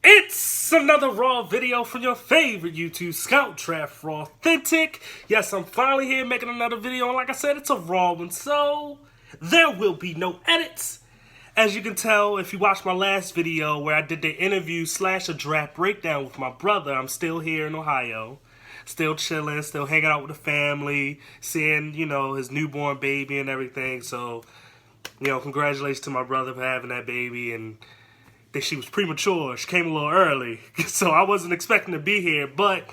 It's another Raw video from your favorite YouTube scout, Draftrawthentic. Yes, I'm finally here making another video, and like I said, it's a Raw one, so there will be no edits. As you can tell, if you watched my last video where I did the interview slash a draft breakdown with my brother, I'm still here in Ohio. Still chilling, still hanging out with the family, seeing, his newborn baby and everything. So, congratulations to my brother for having that baby, and that she was premature. She came a little early, so I wasn't expecting to be here, but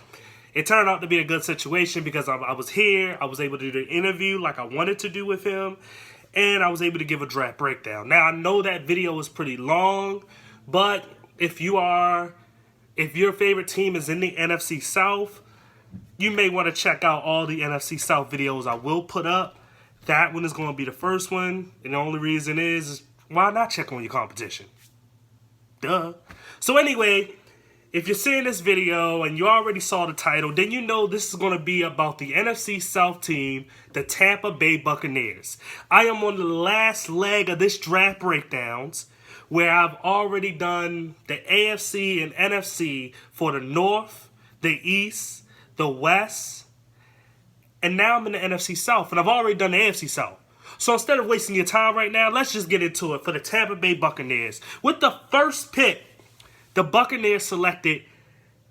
it turned out to be a good situation because I was here. I was able to do the interview like I wanted to do with him, and I was able to give a draft breakdown. Now, I know that video was pretty long, but if your favorite team is in the NFC South, you may want to check out all the NFC South videos I will put up. That one is going to be the first one, and the only reason is why not check on your competition? Duh. So anyway, if you're seeing this video and you already saw the title, then you know this is going to be about the NFC South team, the Tampa Bay Buccaneers. I am on the last leg of this draft breakdowns where I've already done the AFC and NFC for the North, the East, the West, and now I'm in the NFC South, and I've already done the AFC South. So instead of wasting your time right now, let's just get into it for the Tampa Bay Buccaneers. With the first pick, the Buccaneers selected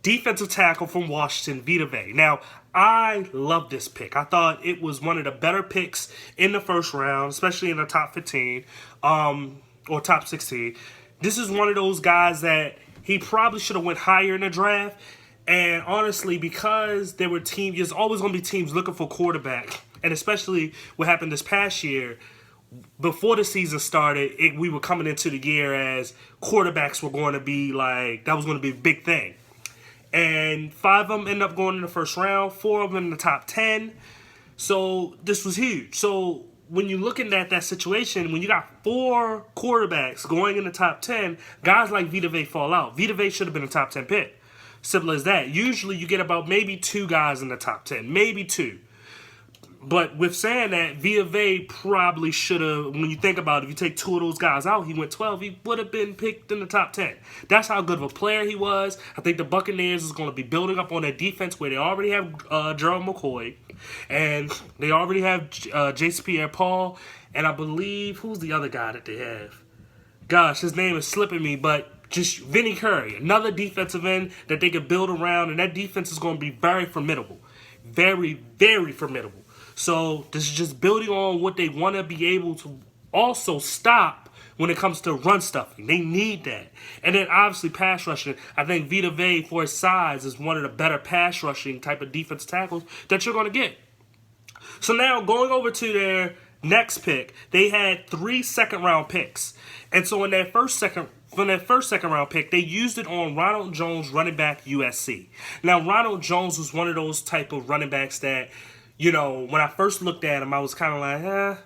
defensive tackle from Washington, Vita Vea. Now, I love this pick. I thought it was one of the better picks in the first round, especially in the top 15 or top 16. This is one of those guys that he probably should have went higher in the draft. And honestly, because there's always going to be teams looking for quarterback. And especially what happened this past year, before the season started, we were coming into the year as quarterbacks were going to be that was going to be a big thing. And 5 of them ended up going in the first round, 4 of them in the top 10. So this was huge. So when you're looking at that situation, when you got 4 quarterbacks going in the top 10, guys like Vita Vea fall out. Vita Vea should have been a top 10 pick. Simple as that. Usually you get about maybe 2 guys in the top 10. Maybe 2. But with saying that, Vita Vea probably should have, when you think about it, if you take 2 of those guys out, he went 12, he would have been picked in the top 10. That's how good of a player he was. I think the Buccaneers is going to be building up on their defense where they already have Gerald McCoy, and they already have J.C. Pierre-Paul, and I believe, who's the other guy that they have? Gosh, his name is slipping me, but just Vinny Curry, another defensive end that they could build around, and that defense is going to be very formidable. Very, very formidable. So this is just building on what they want to be able to also stop when it comes to run stuffing. They need that. And then obviously pass rushing. I think Vita Vea, for his size, is one of the better pass rushing type of defense tackles that you're going to get. So now going over to their next pick, they had 3 second-round picks. And so in their first second round pick, they used it on Ronald Jones, running back, USC. Now, Ronald Jones was one of those type of running backs that, when I first looked at him, I was kind of like,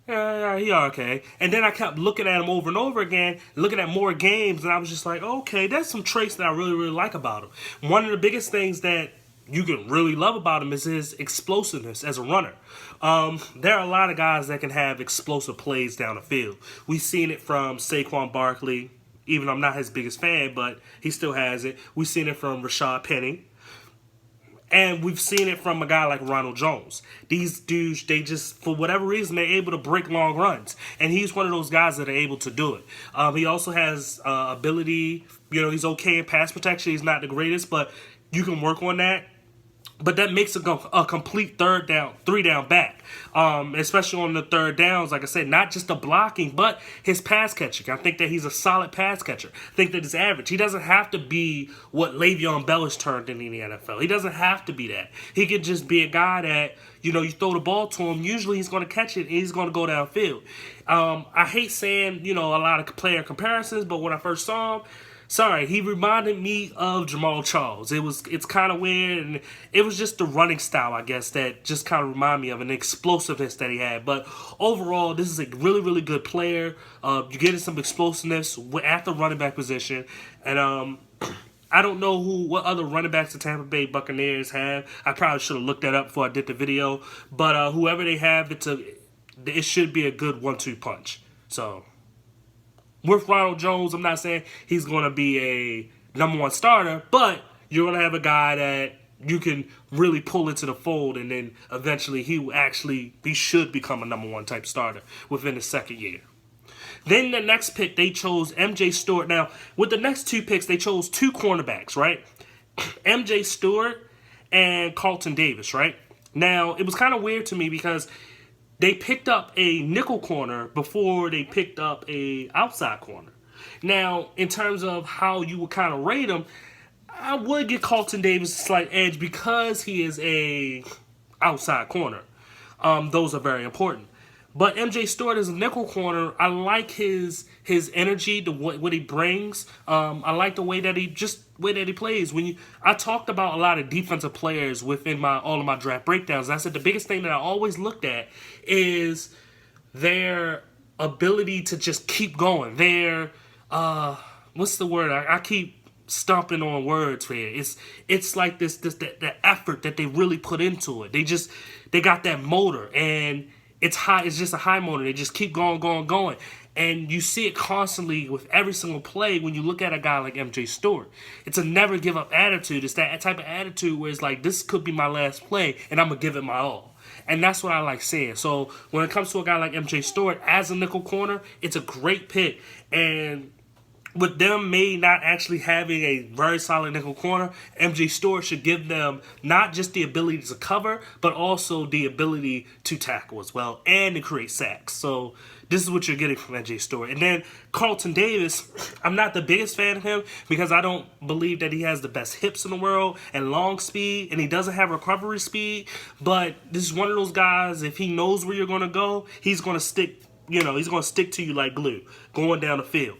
yeah, he okay. And then I kept looking at him over and over again, looking at more games, and I was just like, okay, there's some traits that I really, really like about him. One of the biggest things that you can really love about him is his explosiveness as a runner. There are a lot of guys that can have explosive plays down the field. We've seen it from Saquon Barkley, even though I'm not his biggest fan, but he still has it. We've seen it from Rashad Penny. And we've seen it from a guy like Ronald Jones. These dudes, they just, for whatever reason, they're able to break long runs. And he's one of those guys that are able to do it. He also has ability, he's okay in pass protection. He's not the greatest, but you can work on that. But that makes a complete 3-down back. Especially on the third downs, like I said, not just the blocking, but his pass catching. I think that he's a solid pass catcher. I think that he's average. He doesn't have to be what Le'Veon Bell has turned into in the NFL. He doesn't have to be that. He could just be a guy that, you throw the ball to him, usually he's going to catch it and he's going to go downfield. I hate saying, a lot of player comparisons, but when I first saw him, he reminded me of Jamal Charles. It's kind of weird, and it was just the running style, I guess, that just kind of reminded me of an explosiveness that he had. But overall, this is a really, really good player. You're getting some explosiveness at the running back position, and I don't know what other running backs the Tampa Bay Buccaneers have. I probably should have looked that up before I did the video. But whoever they have, it should be a good 1-2 punch. So with Ronald Jones, I'm not saying he's going to be #1 starter, but you're going to have a guy that you can really pull into the fold, and then eventually he should become a #1 type starter within the second year. Then the next pick, they chose MJ Stewart. Now, with the next two picks, they chose two cornerbacks, right? MJ Stewart and Carlton Davis, right? Now, it was kind of weird to me because they picked up a nickel corner before they picked up a outside corner. Now, in terms of how you would kind of rate him, I would give Carlton Davis a slight edge because he is a outside corner. Those are very important. But MJ Stewart is a nickel corner. I like his energy, what he brings. I like the way that he plays. I talked about a lot of defensive players within all of my draft breakdowns. And I said the biggest thing that I always looked at is their ability to just keep going. Their what's the word? I keep stomping on words here. It's like the effort that they really put into it. They got that motor, and it's high. It's just a high motor. They just keep going. And you see it constantly with every single play when you look at a guy like MJ Stewart. It's a never give up attitude. It's that type of attitude where it's like, this could be my last play, and I'm going to give it my all. And that's what I like seeing. So when it comes to a guy like MJ Stewart as a nickel corner, it's a great pick. And with them not actually having a very solid nickel corner, MJ Stewart should give them not just the ability to cover, but also the ability to tackle as well and to create sacks. So this is what you're getting from MJ Stewart. And then Carlton Davis, I'm not the biggest fan of him because I don't believe that he has the best hips in the world and long speed, and he doesn't have recovery speed. But this is one of those guys, if he knows where you're going to go, he's going to stick. He's going to stick to you like glue going down the field.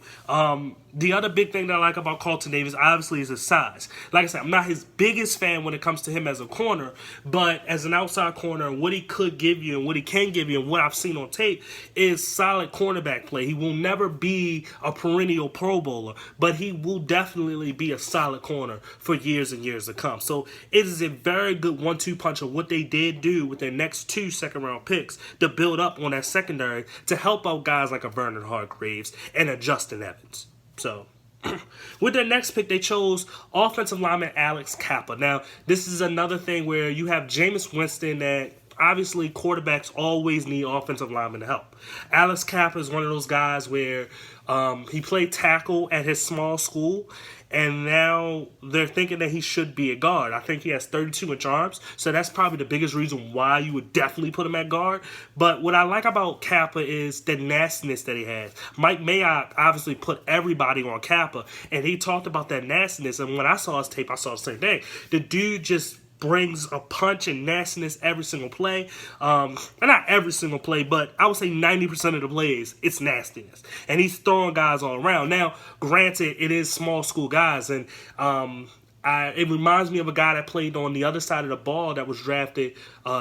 The other big thing that I like about Carlton Davis, obviously, is his size. Like I said, I'm not his biggest fan when it comes to him as a corner, but as an outside corner, what he could give you and what he can give you and what I've seen on tape is solid cornerback play. He will never be a perennial Pro Bowler, but he will definitely be a solid corner for years and years to come. So it is a very good 1-2 punch of what they did do with their next 2 second-round picks to build up on that secondary to help out guys like a Vernon Hargreaves and a Justin Evans. So, with their next pick, they chose offensive lineman Alex Kappa. Now, this is another thing where you have Jameis Winston that obviously quarterbacks always need offensive linemen to help. Alex Kappa is one of those guys where he played tackle at his small school, and now they're thinking that he should be a guard. I think he has 32-inch arms, so that's probably the biggest reason why you would definitely put him at guard. But what I like about Kappa is the nastiness that he has. Mike Mayock obviously put everybody on Kappa, and he talked about that nastiness, and when I saw his tape, I saw the same thing. The dude just brings a punch and nastiness every single play. Not every single play, but I would say 90% of the plays, it's nastiness. And he's throwing guys all around. Now, granted, it is small school guys, and it reminds me of a guy that played on the other side of the ball that was drafted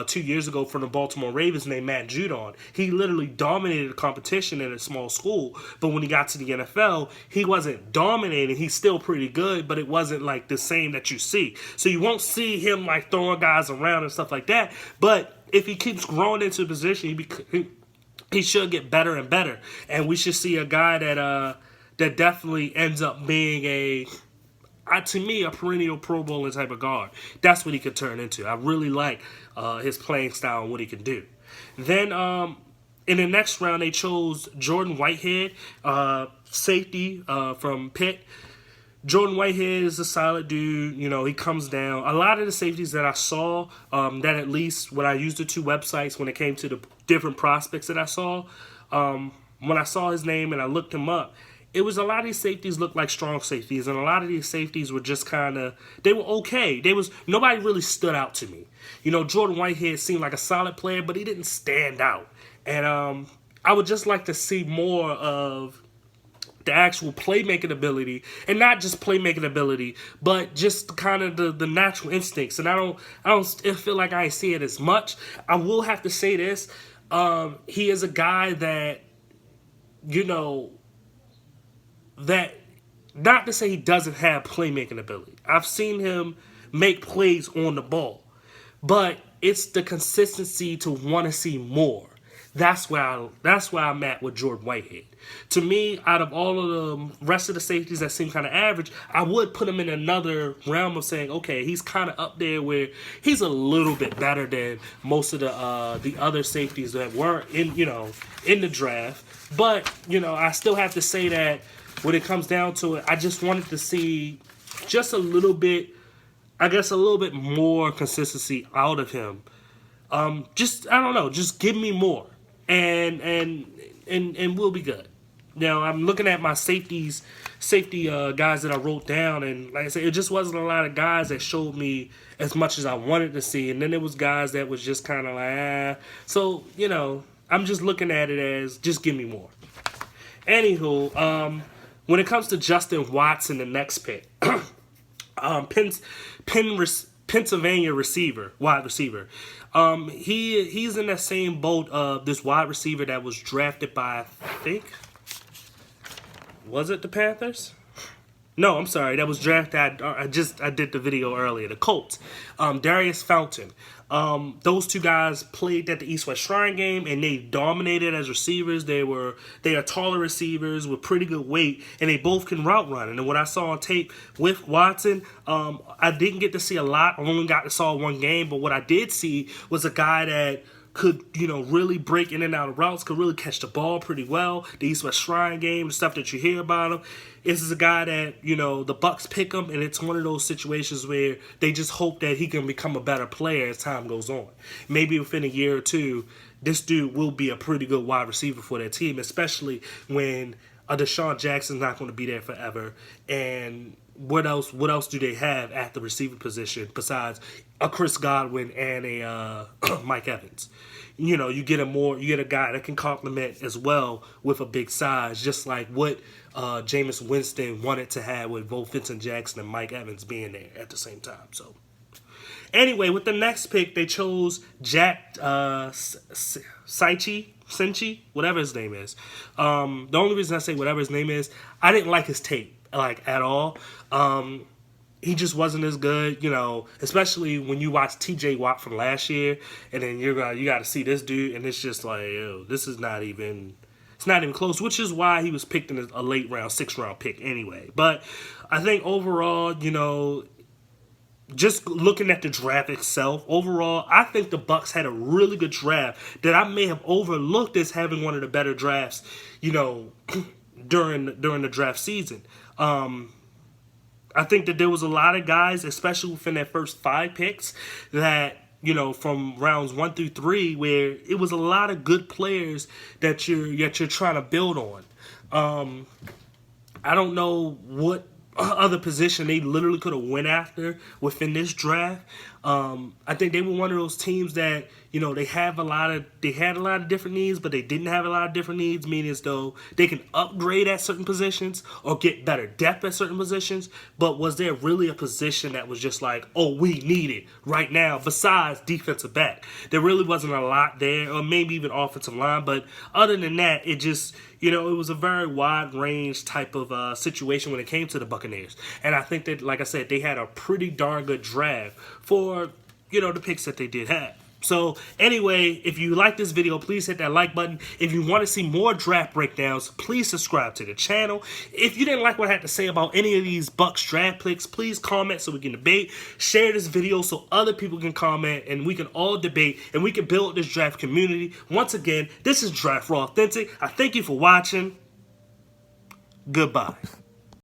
2 years ago from the Baltimore Ravens named Matt Judon. He literally dominated the competition in a small school, but when he got to the NFL, he wasn't dominating. He's still pretty good, but it wasn't like the same that you see. So you won't see him like throwing guys around and stuff like that, but if he keeps growing into a position, he should get better and better. And we should see a guy that definitely ends up being to me, a perennial Pro Bowler type of guard. That's what he could turn into. I really like his playing style and what he can do. Then in the next round, they chose Jordan Whitehead, safety from Pitt. Jordan Whitehead is a solid dude. He comes down. A lot of the safeties that I saw, that at least when I used the 2 websites when it came to the different prospects that I saw, when I saw his name and I looked him up, it was a lot of these safeties looked like strong safeties, and a lot of these safeties were just they were okay. Nobody really stood out to me. Jordan Whitehead seemed like a solid player, but he didn't stand out. And I would just like to see more of the actual playmaking ability, and not just playmaking ability, but just kind of the natural instincts. And I don't feel like I see it as much. I will have to say this: he is a guy that that, not to say he doesn't have playmaking ability. I've seen him make plays on the ball, but it's the consistency to want to see more that's where I'm at with Jordan Whitehead. To me, out of all of the rest of the safeties that seem kind of average, I would put him in another realm of saying, okay, he's kind of up there where he's a little bit better than most of the other safeties that were in the draft. But I still have to say that when it comes down to it, I just wanted to see just a little bit, I guess, a little bit more consistency out of him. Just I don't know, just give me more, and we'll be good. Now I'm looking at my safety guys that I wrote down, and like I said, it just wasn't a lot of guys that showed me as much as I wanted to see, and then there was guys that was just kind of like, So I'm just looking at it as just give me more. Anywho, when it comes to Justin Watson, the next pick, Pennsylvania wide receiver. He's in that same boat of this wide receiver that was drafted by, I think, was it the Panthers? No, I'm sorry, that was drafted. I did the video earlier. The Colts, Darius Fountain. Those two guys played at the East-West Shrine game, and they dominated as receivers. They are taller receivers with pretty good weight, and they both can route run. And what I saw on tape with Watson, I didn't get to see a lot. I only got to saw one game, but what I did see was a guy that could, really break in and out of routes, could really catch the ball pretty well. The East-West Shrine game, the stuff that you hear about him. This is a guy that, the Bucs pick him, and it's one of those situations where they just hope that he can become a better player as time goes on. Maybe within a year or two, this dude will be a pretty good wide receiver for their team, especially when Deshaun Jackson's not going to be there forever. And what else do they have at the receiver position besides a Chris Godwin and a Mike Evans? You get a guy that can complement as well with a big size, just like what Jameis Winston wanted to have with both Vincent Jackson and Mike Evans being there at the same time. So anyway, with the next pick, they chose Jack Senchi, whatever his name is. The only reason I say whatever his name is, I didn't like his tape at all. He just wasn't as good, especially when you watch T.J. Watt from last year, and then you got to see this dude, and it's just like, this is not even close, which is why he was picked in a late round, 6th round pick anyway. But I think overall, just looking at the draft itself, overall, I think the Bucs had a really good draft that I may have overlooked as having one of the better drafts, during the draft season. I think that there was a lot of guys, especially within that first 5 picks, that, from rounds 1 through 3, where it was a lot of good players that you're trying to build on. I don't know what other position they literally could have went after within this draft. I think they were one of those teams that, they had a lot of different needs, but they didn't have a lot of different needs, meaning as though they can upgrade at certain positions or get better depth at certain positions. But was there really a position that was just like, oh, we need it right now, besides defensive back? There really wasn't a lot there, or maybe even offensive line. But other than that, it just, it was a very wide range type of situation when it came to the Buccaneers. And I think that, like I said, they had a pretty darn good draft for, the picks that they did have. So anyway, if you like this video, please hit that like button. If you want to see more draft breakdowns, please subscribe to the channel. If you didn't like what I had to say about any of these Bucs draft picks, please comment so we can debate. Share this video so other people can comment and we can all debate and we can build this draft community. Once again, this is Draft Raw Authentic. I thank you for watching. Goodbye.